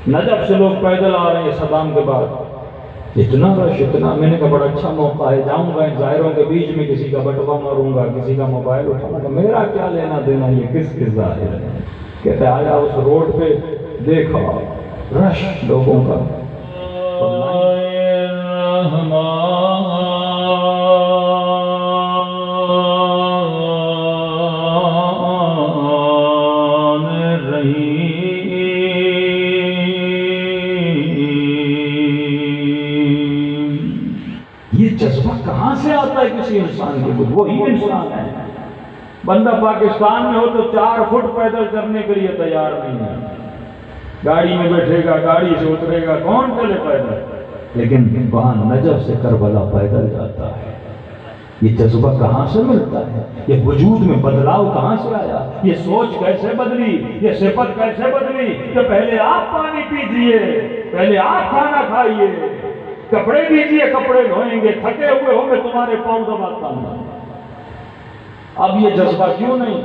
Najaf سے لوگ پیدل آ رہے ہیں صدام کے بعد، اتنا رش اتنا، میں نے کہا بڑا اچھا موقع ہے، جاؤں گا ان ظاہروں کے بیچ میں، کسی کا بٹوا ماروں گا، کسی کا موبائل اٹھاؤں گا، میرا کیا لینا دینا یہ کس کے ظاہر ہے؟ کہتے آیا اس روڈ پہ دیکھا رش لوگوں کا، یہ جذبہ کہاں سے آتا ہے کسی انسان کے بعد؟ وہی انسان ہے بندہ پاکستان میں ہو تو 4 فٹ پیدل چلنے کے لیے تیار نہیں ہے، گاڑی میں بیٹھے گا، گاڑی سے اترے گا، کون چلے پیدل؟ لیکن وہاں نجف سے کربلا پیدل جاتا ہے۔ یہ جذبہ کہاں سے ملتا ہے؟ یہ وجود میں بدلاؤ کہاں سے آیا؟ یہ سوچ کیسے بدلی؟ یہ صفت کیسے بدلی کہ پہلے آپ پانی پیجئے، پہلے آپ کھانا کھائیے، کپڑے دیجئے، کپڑے دھوئیں گے، تھکے ہوئے ہوں میں تمہارے پاؤں دباتا ہوں۔ اب یہ جذبہ کیوں نہیں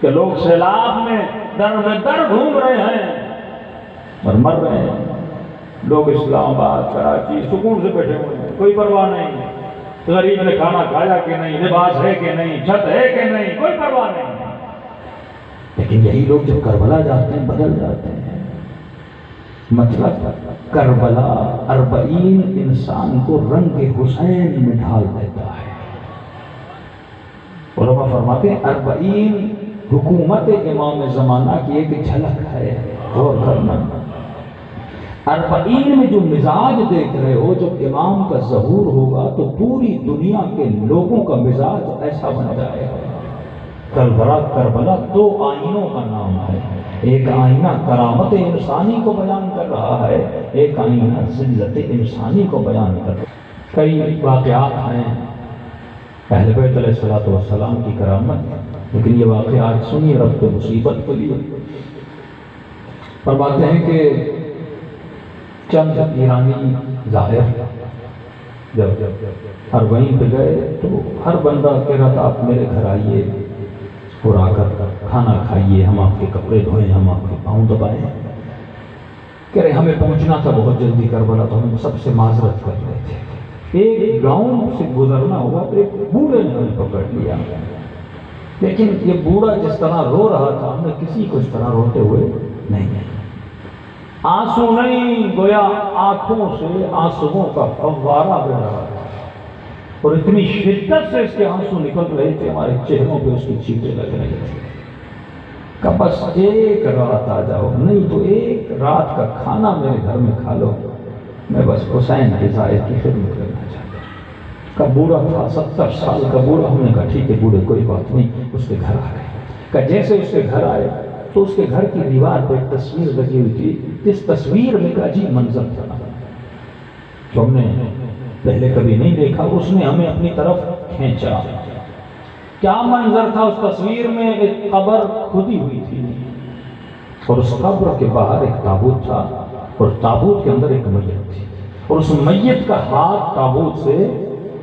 کہ لوگ سیلاب میں در گھوم رہے ہیں اور مر رہے ہیں؟ لوگ اسلام آباد، کراچی سکون سے بیٹھے ہوئے ہیں، کوئی پرواہ نہیں، غریب نے کھانا کھایا کہ نہیں، لباس ہے کہ نہیں، چھت ہے کہ نہیں، کوئی پرواہ نہیں۔ لیکن یہی لوگ جب کربلا جاتے ہیں بدل جاتے ہیں۔ مطلب کربلا 40 انسان کو رنگ حسین میں ڈھال دیتا ہے۔ علماء فرماتے ہیں 40 حکومت امام زمانہ کی ایک جھلک ہے، غور کرنا۔ 40 میں جو مزاج دیکھ رہے ہو، جب امام کا ظہور ہوگا تو پوری دنیا کے لوگوں کا مزاج ایسا بن جائے گا۔ کربلا 2 آئینوں کا نام ہے، ایک آئینہ کرامت انسانی کو بیان کر رہا ہے، ایک آئینہ ذلت انسانی کو بیان کر رہا ہے۔ کئی واقعات ہیں اہل بیت علیہ السلام کی کرامت، لیکن یہ واقعات سنیے رب کے مصیبت کے لیے۔ فرماتے ہیں کہ چند ایرانی زائر جب اربعین پہ گئے تو ہر بندہ کہہ رہا تھا آپ میرے گھر آئیے اور آ کر کھانا کھائیے، ہم آپ کے کپڑے دھوئیں، ہم آپ کے پاؤں دبائیں۔ کہہ رہے ہمیں پہنچنا تھا بہت جلدی کربلا، تو ہم سب سے معذرت کر رہے تھے۔ ایک گاؤں سے گزرنا ہوا تو ایک بوڑھے نے ہمیں پکڑ لیا، لیکن یہ بوڑھا جس طرح رو رہا تھا ہم نے کسی کو اس طرح روتے ہوئے نہیں، آنسو نہیں، گویا آنکھوں سے آنسوؤں کا فوارہ بہ رہا تھا، اور اتنی شدت سے اس کے آنسو نکل رہے تھے ہمارے چہروں پہ اس کی چیٹیں لگ رہی تھی کہ بس ایک رات آ جاؤ، نہیں تو ایک رات کا کھانا میرے گھر میں کھا لو، میں بس حسین کے زائر کی خدمت کرنا چاہتا ہوں۔ کہ بوڑھا تھا 70 سال کا بوڑھا، ہم نے کہا ٹھیک ہے بوڑھے کوئی بات نہیں، اس کے گھر آ گئے۔ کہ جیسے اس کے گھر آئے تو اس کے گھر کی دیوار پہ ایک تصویر لگی ہوئی تھی، اس تصویر میں ایک عجیب منظر تھا جو ہم نے پہلے کبھی نہیں دیکھا، اس نے ہمیں اپنی طرف کھینچا۔ کیا منظر تھا اس تصویر میں؟ ایک قبر کھدی ہوئی تھی اور اس قبر کے باہر ایک تابوت تھا، اور تابوت کے اندر ایک میت تھی، اور اس میت کا ہاتھ تابوت سے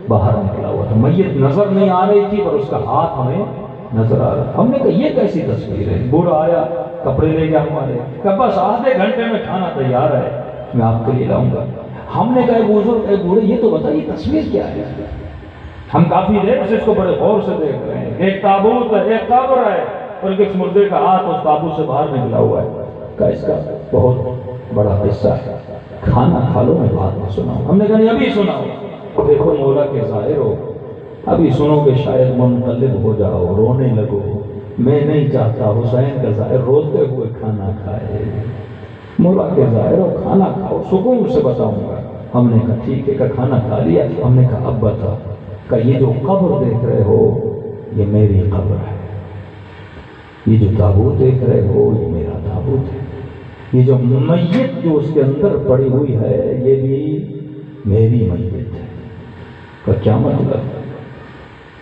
باہر نکلا ہوا تھا۔ میت نظر نہیں آ رہی تھی پر اس کا ہاتھ ہمیں نظر آ رہا۔ ہم نے کہا یہ کیسی تصویر ہے؟ بوڑھا آیا، کپڑے لے گیا ہمارے، کہ بس آدھے گھنٹے میں کھانا تیار ہے، میں آپ کے لیے لاؤں گا۔ ہم نے کہا بزرگ اے بوڑھے یہ تو بتائیے تصویر کیا ہے؟ ہم کافی دیر سے اس کو بڑے غور سے دیکھ رہے ہیں، ایک تابوت ہے، ایک قبر ہے، اور ایک مردے کا ہاتھ اس تابوت سے باہر نکلا ہوا ہے۔ کہ اس کا بہت بڑا قصہ ہے، کھانا کھا لو میں بعد میں سناؤں۔ ہم نے کہا ابھی سناؤ۔ دیکھو مولا کے ظاہر ہو، ابھی سنو گے شاید منقلب ہو جاؤ، رونے لگو۔ میں نہیں چاہتا حسین کا ظاہر روتے ہوئے کھانا کھائے، مولا کے ظاہر ہو کھانا کھاؤ، سکون سے بتاؤں گا۔ ہم نے کہا ٹھیک ہے، کہ کھانا کھا لیا؟ ہم نے کہا اب بتا، کہ یہ جو قبر دیکھ رہے ہو یہ میری قبر ہے، یہ جو تابوت دیکھ رہے ہو یہ میرا تابوت ہے، یہ جو میت جو اس کے اندر پڑی ہوئی ہے یہ بھی میری میت ہے۔ کہ کیا مطلب؟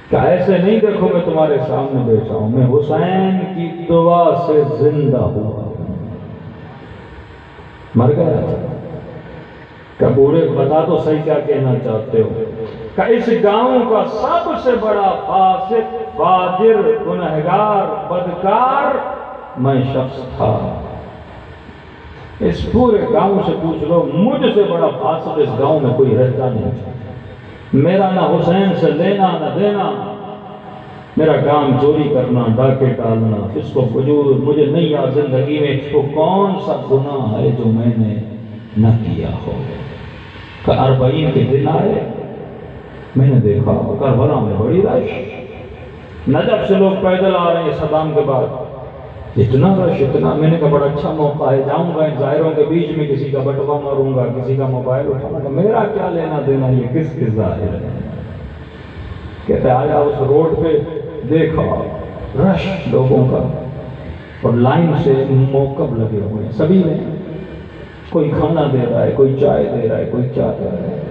کہ ایسے نہیں دیکھو میں تمہارے سامنے بیٹھا ہوں، میں حسین کی دعا سے زندہ ہوا ہوں، مر گیا تھا۔ کہ بوڑھے بتا تو صحیح کیا کہنا چاہتے ہو؟ کہ اس گاؤں کا سب سے بڑا فاسق، فاجر، گنہگار، بدکار میں شخص تھا، اس پورے گاؤں سے پوچھ لو، مجھ سے بڑا فاسق اس گاؤں میں کوئی رہتا نہیں۔ میرا نہ حسین سے لینا نہ دینا، میرا کام چوری کرنا، ڈاکے ڈالنا، فسق و فجور، مجھے نہیں یاد زندگی میں وہ کون سا گناہ ہے جو میں نے نہ کیا ہو۔ کہ 40 کے دن آئے، میں نے دیکھا کربلا میں بڑی رش، نجف سے لوگ پیدل آ رہے ہیں صدام کے بعد، اتنا رش اتنا، میں نے کہا بڑا اچھا موقع ہے، جاؤں گا ان ظاہروں کے بیچ میں، کسی کا بٹوا ماروں گا، کسی کا موبائل اٹھاؤں گا، میرا کیا لینا دینا یہ کس کے ظاہر ہے۔ کہتے آیا اس روڈ پہ دیکھا رش لوگوں کا، اور لائن سے موقف لگے ہوئے ہیں سبھی میں، کوئی کھانا دے رہا ہے، کوئی چائے دے رہا ہے، کوئی کیا کر رہا ہے۔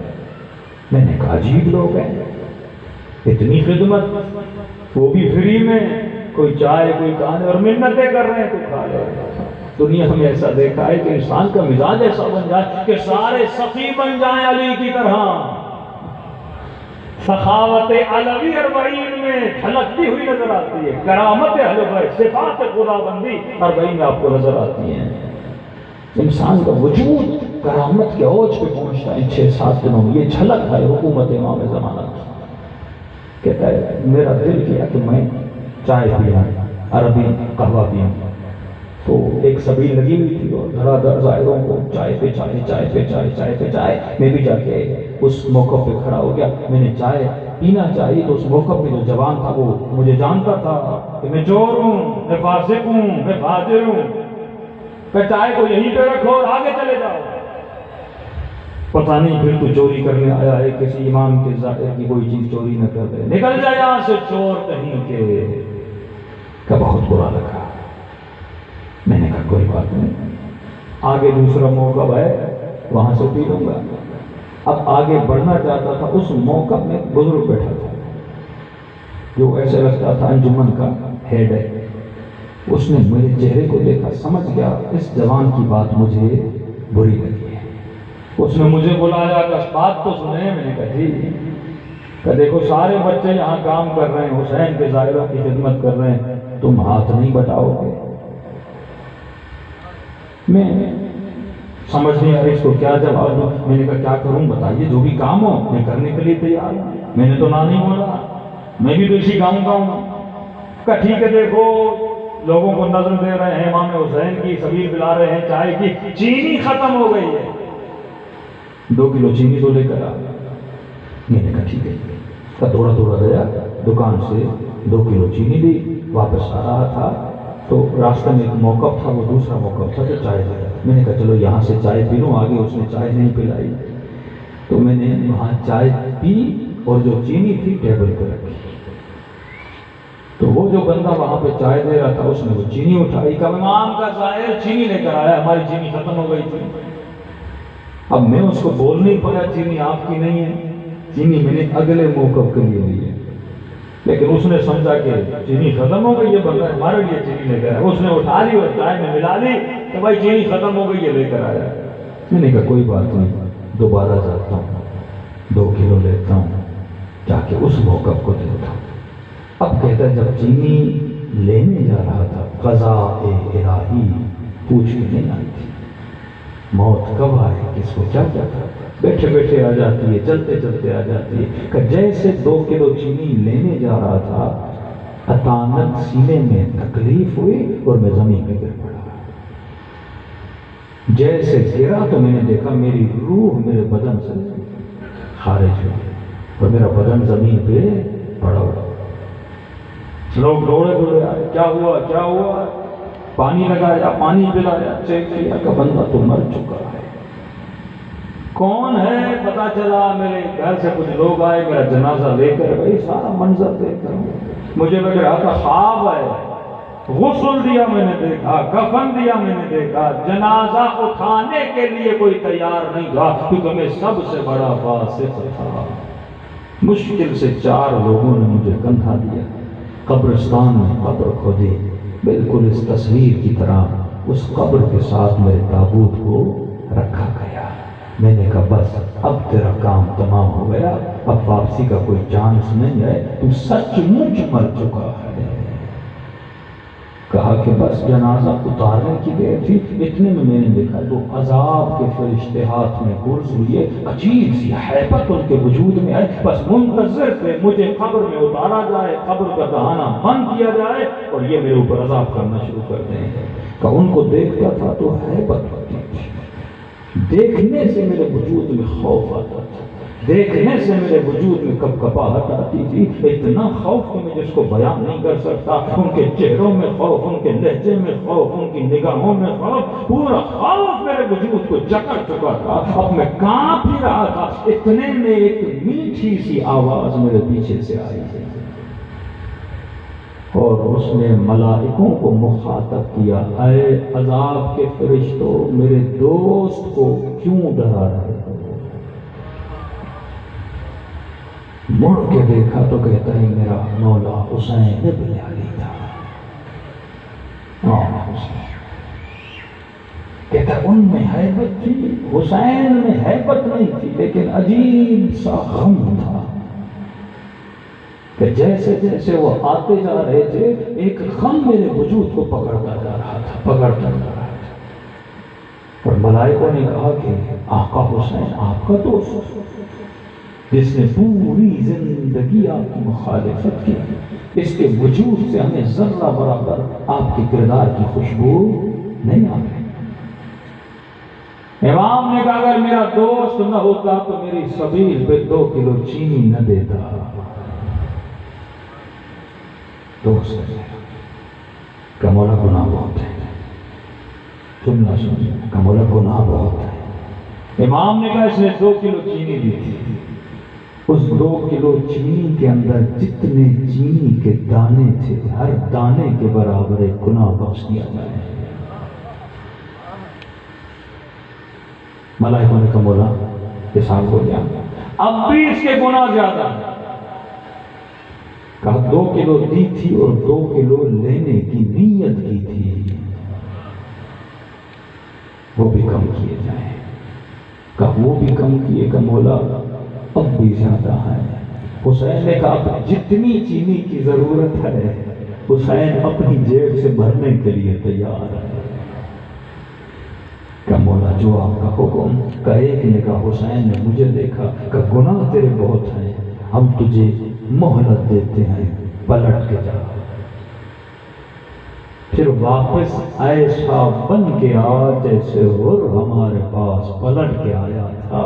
میں نے کہا عجیب لوگ ہیں، اتنی خدمت، وہ بھی فری میں، کوئی چائے کوئی کھانے، اور منتیں کر رہے ہیں کوئی کھا لے۔ دنیا میں ایسا دیکھا ہے کہ انسان کا مزاج ایسا بن جائے کہ سارے سخی بن جائیں علی کی طرح۔ سخاوت علوی 40 میں جھلکتی ہوئی نظر آتی ہے، کرامت حلوہ، صفات خدا بندی 40 میں آپ کو نظر آتی ہیں۔ انسان کا وجود کرامت کے اوج پہ پہنچتا ہے 6-7 دنوں میں، یہ جھلک ہے حکومت امام زمانہ کی۔ کہتا ہے میرا دل کیا کہ میں چائے پیوں، عربی قہوہ پیوں، تو ایک سبیل لگی ہوئی تھی اور دھڑا دھڑ ظاہروں کو چائے پہ چائے، چائے پہ چائے، چائے پہ چائے۔ میں بھی جا کے اس موقع پہ کھڑا ہو گیا، میں نے چائے پینا چاہیے، تو اس موقع پہ جو جوان تھا وہ مجھے جانتا تھا کہ میں چور ہوں، میں فاسق ہوں، میں فاجر ہوں، کہ چائے کو یہیں پہ رکھو اور آگے چلے جاؤ۔ پتہ نہیں پھر تو چوری کرنے آیا ہے، کسی امام کے ظاہر کی کوئی چیز چوری نہ کر دے، نکل جا یہاں سے چور کہیں کے۔ کہ بہت برا لگا، میں نے کہا کوئی بات نہیں، آگے دوسرا موقع ہے وہاں سے پی لوں گا۔ اب آگے بڑھنا چاہتا تھا، اس موقع میں بزرگ بیٹھا تھا جو ایسے لگتا تھا انجمن کا ہیڈ ہے۔ اس نے میرے چہرے کو دیکھا، سمجھ گیا اس جوان کی بات مجھے بری لگی ہے۔ اس نے مجھے بلایا کہ بات تو سنے۔ میں نے کہا جی، کہ دیکھو سارے بچے یہاں کام کر رہے ہیں، حسین کے ظاہروں کی خدمت کر رہے ہیں، تم ہاتھ نہیں بٹاؤ گے؟ میں سمجھ نہیں آ رہی اس کو کیا جواب دوں۔ میں نے کہا کیا کروں بتائیے، جو بھی کام ہو میں کرنے کے لیے تیار ہوں۔ میں نے تو نہ نہیں بولا، میں بھی تو اسی گاؤں کا ہوں۔ کہا ٹھیک ہے، دیکھو لوگوں کو نظر دے رہے ہیں، امام حسین کی سبیل پلا رہے ہیں، چائے کی چینی ختم ہو گئی ہے، 2 کلو چینی تو لے کر آ۔ میں نے کہا ٹھیک ہے، کہ تھوڑا تھوڑا گیا دکان سے 2 کلو چینی لی، واپس آ رہا تھا تو راستے میں ایک موقف تھا، وہ دوسرا موقف تھا تو چائے دیا۔ میں نے کہا چلو یہاں سے چائے پی لوں، آگے اس نے چائے نہیں پلائی، تو میں نے وہاں چائے پی اور جو چینی تھی ٹیبل پہ رکھی۔ تو وہ جو بندہ وہاں پہ چائے دے رہا تھا اس نے وہ چینی اٹھائی، کہا امام کا ظاہر چینی لے کر آیا، ہماری چینی ختم ہو گئی تھی۔ اب میں اس کو بول نہیں پایا چینی آپ کی نہیں ہے، چینی میں نے اگلے موقف کے لیے لی ہے، لیکن اس نے سمجھا کہ چینی ختم ہو گئی ہے، بندہ ہمارے لیے چینی لے کر آیا، اس نے اٹھا لی اور چائے میں ملا لی کہ بھائی چینی ختم ہو گئی ہے، لے کر آیا۔ میں نے کہا کوئی بات نہیں، دوبارہ جاتا ہوں 2 کلو لیتا ہوں، جا کے اس موقف کو دیتا ہوں۔ اب کہتا ہے جب چینی لینے جا رہا تھا، قضاء الہی پوچھ کے نہیں آئی تھی، موت کب آئے کس کو کیا کیا تھا، بیٹھے بیٹھے آ جاتی ہے، چلتے چلتے آ جاتی ہے۔ کہ جیسے 2 کلو چینی لینے جا رہا تھا، اچانک سینے میں تکلیف ہوئی اور میں زمین پہ گر پڑا۔ جیسے گرا تو میں نے دیکھا میری روح میرے بدن سے خارج ہوئی اور میرا بدن زمین پہ پڑا ہوا۔ لوگ دوڑے دوڑے آئے، کیا ہوا کیا ہوا، پانی لگایا، پانی پلایا، چیک کیا کہ بندہ تو مر چکا ہے۔ کون ہے پتا چلا، میرے گھر سے کچھ لوگ آئے، میرا جنازہ لے کر گئے، سارا منظر دیکھ کر مجھے لگ رہا تھا خواب ہے۔ غسل دیا میں نے دیکھا، کفن دیا میں نے دیکھا، جنازہ اٹھانے کے لیے کوئی تیار نہیں تھا کیونکہ میں سب سے بڑا فاسق تھا۔ مشکل سے 4 لوگوں نے مجھے کندھا دیا، قبرستان میں قبر کھودی، بالکل اس تصویر کی طرح اس قبر کے ساتھ میرے تابوت کو رکھا گیا۔ میں نے کہا بس اب تیرا کام تمام ہو گیا، اب واپسی کا کوئی چانس نہیں ہے، تو سچ مچ مر چکا ہے۔ کہا کہ بس جنازہ اتارنے کی دیر تھی، اتنے میں نے دیکھا وہ عذاب کے فرشتے ہاتھ میں گرز ہوئے، عجیب سی ہیبت ان کے وجود میں آئی، بس منتظر تھے مجھے قبر میں اتارا جائے، قبر کا دہانہ بند کیا جائے اور یہ میرے اوپر عذاب کرنا شروع کر دیں۔ کہ ان کو دیکھتا تھا تو ہیبت ہوتی تھی، دیکھنے سے میرے وجود میں خوف آتا تھا، دیکھنے سے میرے وجود میں کپکپاہٹ آتی تھی، اتنا خوف کہ میں جس کو بیان نہیں کر سکتا۔ ان کے چہروں میں خوف، ان کے لہجے میں خوف، ان کی نگاہوں میں خوف، پورا خوف میرے وجود کو جکڑ چکا تھا، اب میں کانپ ہی رہا تھا۔ اتنے میں ایک میٹھی سی آواز میرے پیچھے سے آئی اور اس نے ملائکوں کو مخاطب کیا، اے عذاب کے فرشتوں، میرے دوست کو کیوں ڈرا رہے ہو؟ مڑ کے دیکھا تو کہتا ہے میرا مولا حسین ابن علی تھا۔ کہتا ہے ان میں ہیبت تھی، حسین میں ہیبت نہیں تھی، لیکن عجیب سا غم تھا کہ جیسے جیسے وہ آتے جا رہے تھے ایک غم میرے وجود کو پکڑتا جا رہا تھا۔ اور ملائکوں نے کہا کہ آقا حسین آپ کا دوست جس نے پوری زندگی آپ کی مخالفت کی، اس کے وجود سے ہمیں ذرہ برابر آپ کے کردار کی خوشبو نہیں آتی۔ امام نے کہا اگر میرا دوست نہ ہوتا تو میری سبیل پہ 2 کلو چینی نہ دیتا۔ دوست کا مولا گناہ بہت ہے، جملہ سنیے، کا مولا گناہ بہت ہے۔ امام نے کہا اس نے 2 کلو چینی دی تھی، اس 2 کلو چینی کے اندر جتنے چینی کے دانے تھے ہر دانے کے برابر ایک گناہ بخش دیا جائے۔ ملائکوں نے کہا مولا حساب ہو گیا، اب بھی اس کے گناہ زیادہ ہیں۔ کہا 2 کلو دی تھی اور 2 کلو لینے کی نیت کی تھی، وہ بھی کم کیے جائیں۔ کہا وہ بھی کم کیے کہ مولا اب بھی زیادہ ہے۔ حسین نے کہا اب جتنی چینی کی ضرورت ہے حسین اپنی جیب سے بھرنے کے لیے تیار ہے۔ کہ مولا جو آپ کا حکم۔ کہ ایک نے کہا حسین نے مجھے دیکھا کہ گناہ تیرے بہت ہیں، ہم تجھے مہلت دیتے ہیں، پلٹ کے جا۔ پھر واپس ایسا بن کے آ جیسے غر ہمارے پاس پلٹ کے آیا تھا۔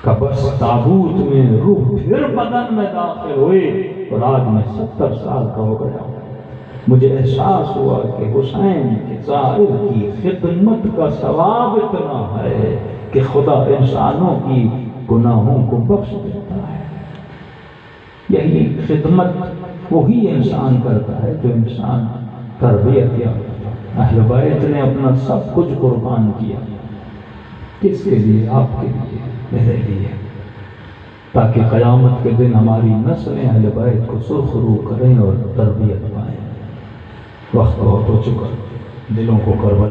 کہ بس تابوت میں روح پھر بدن میں داخل ہوئی اور آج میں 70 سال کا ہو گیا۔ مجھے احساس ہوا کہ حسین کے ظاہر کی خدمت کا ثواب اتنا ہے کہ خدا انسانوں کی گناہوں کو بخش دیتا ہے۔ یہی خدمت وہی انسان کرتا ہے جو انسان تربیت یافتہ۔ اہل بیت نے اپنا سب کچھ قربان کیا، کس کے لیے؟ آپ کے لیے، میرے لیے، تاکہ قیامت کے دن ہماری نسلیں اہل بیت کو سرخرو کریں اور تربیت پائیں۔ وقت بہت ہو چکا، دلوں کو کربلا